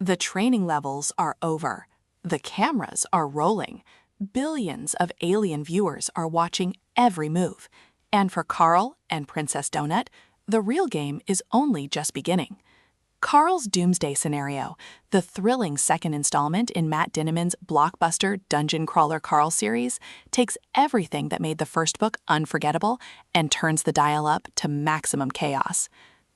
The training levels are over. The cameras are rolling. Billions of alien viewers are watching every move. And for Carl and Princess Donut, the real game is only just beginning. Carl's Doomsday Scenario, the thrilling second installment in Matt Dinniman's blockbuster Dungeon Crawler Carl series, takes everything that made the first book unforgettable and turns the dial up to maximum chaos.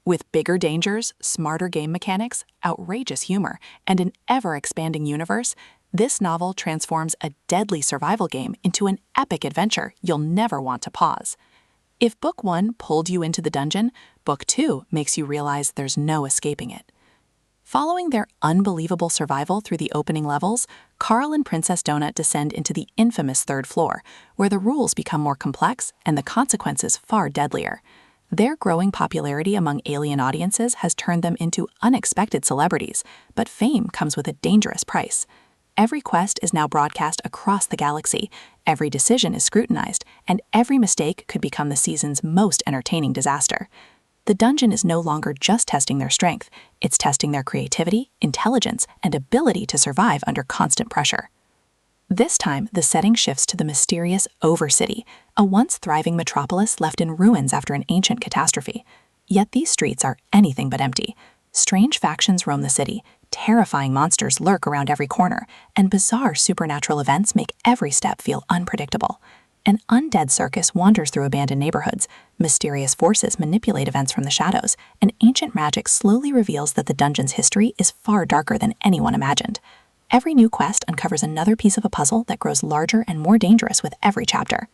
With bigger dangers, smarter game mechanics, outrageous humor, and an ever-expanding universe, this novel transforms a deadly survival game into an epic adventure you'll never want to pause. If Book 1 pulled you into the dungeon, Book 2 makes you realize there's no escaping it. Following their unbelievable survival through the opening levels, Carl and Princess Donut descend into the infamous third floor, where the rules become more complex and the consequences far deadlier. Their growing popularity among alien audiences has turned them into unexpected celebrities, but fame comes with a dangerous price. Every quest is now broadcast across the galaxy, every decision is scrutinized, and every mistake could become the season's most entertaining disaster. The dungeon is no longer just testing their strength, it's testing their creativity, intelligence, and ability to survive under constant pressure. This time, the setting shifts to the mysterious Overcity, a once thriving metropolis left in ruins after an ancient catastrophe. Yet these streets are anything but empty. Strange factions roam the city, terrifying monsters lurk around every corner, and bizarre supernatural events make every step feel unpredictable. An undead circus wanders through abandoned neighborhoods, mysterious forces manipulate events from the shadows, and ancient magic slowly reveals that the dungeon's history is far darker than anyone imagined. Every new quest uncovers another piece of a puzzle that grows larger and more dangerous with every chapter.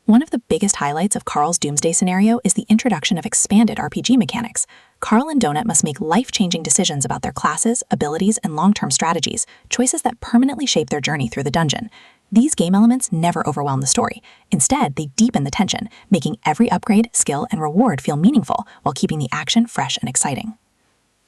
One of the biggest highlights of Carl's Doomsday Scenario is the introduction of expanded RPG mechanics. Carl and Donut must make life-changing decisions about their classes, abilities, and long-term strategies, choices that permanently shape their journey through the dungeon. These game elements never overwhelm the story. Instead, they deepen the tension, making every upgrade, skill, and reward feel meaningful while keeping the action fresh and exciting.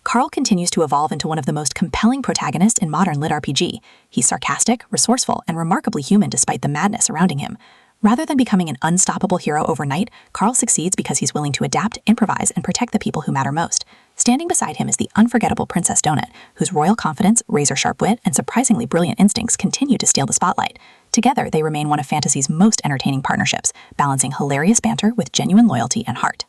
Carl continues to evolve into one of the most compelling protagonists in modern lit RPG. He's sarcastic, resourceful, and remarkably human despite the madness surrounding him. Rather than becoming an unstoppable hero overnight, Carl succeeds because he's willing to adapt, improvise, and protect the people who matter most. Standing beside him is the unforgettable Princess Donut, whose royal confidence, razor-sharp wit, and surprisingly brilliant instincts continue to steal the spotlight. Together, they remain one of fantasy's most entertaining partnerships, balancing hilarious banter with genuine loyalty and heart.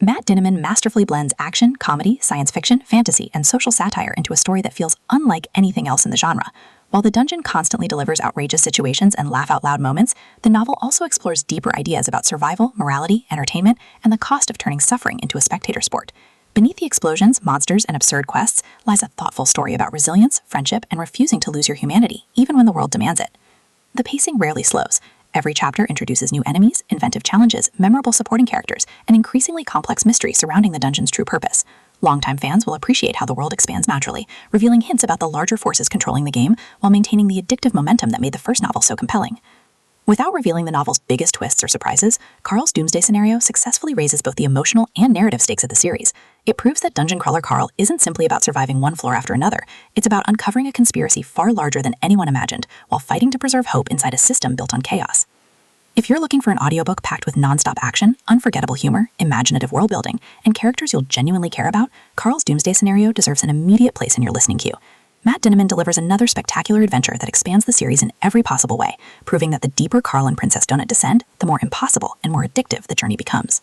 Matt Dinniman masterfully blends action, comedy, science fiction, fantasy, and social satire into a story that feels unlike anything else in the genre. While the dungeon constantly delivers outrageous situations and laugh-out-loud moments, the novel also explores deeper ideas about survival, morality, entertainment, and the cost of turning suffering into a spectator sport. Beneath the explosions, monsters, and absurd quests lies a thoughtful story about resilience, friendship, and refusing to lose your humanity, even when the world demands it. The pacing rarely slows. Every chapter introduces new enemies, inventive challenges, memorable supporting characters, and increasingly complex mysteries surrounding the dungeon's true purpose. Longtime fans will appreciate how the world expands naturally, revealing hints about the larger forces controlling the game while maintaining the addictive momentum that made the first novel so compelling. Without revealing the novel's biggest twists or surprises, Carl's Doomsday Scenario successfully raises both the emotional and narrative stakes of the series. It proves that Dungeon Crawler Carl isn't simply about surviving one floor after another. It's about uncovering a conspiracy far larger than anyone imagined, while fighting to preserve hope inside a system built on chaos. If you're looking for an audiobook packed with non-stop action, unforgettable humor, imaginative world-building, and characters you'll genuinely care about, Carl's Doomsday Scenario deserves an immediate place in your listening queue. Matt Dinniman delivers another spectacular adventure that expands the series in every possible way, proving that the deeper Carl and Princess Donut descend, the more impossible and more addictive the journey becomes.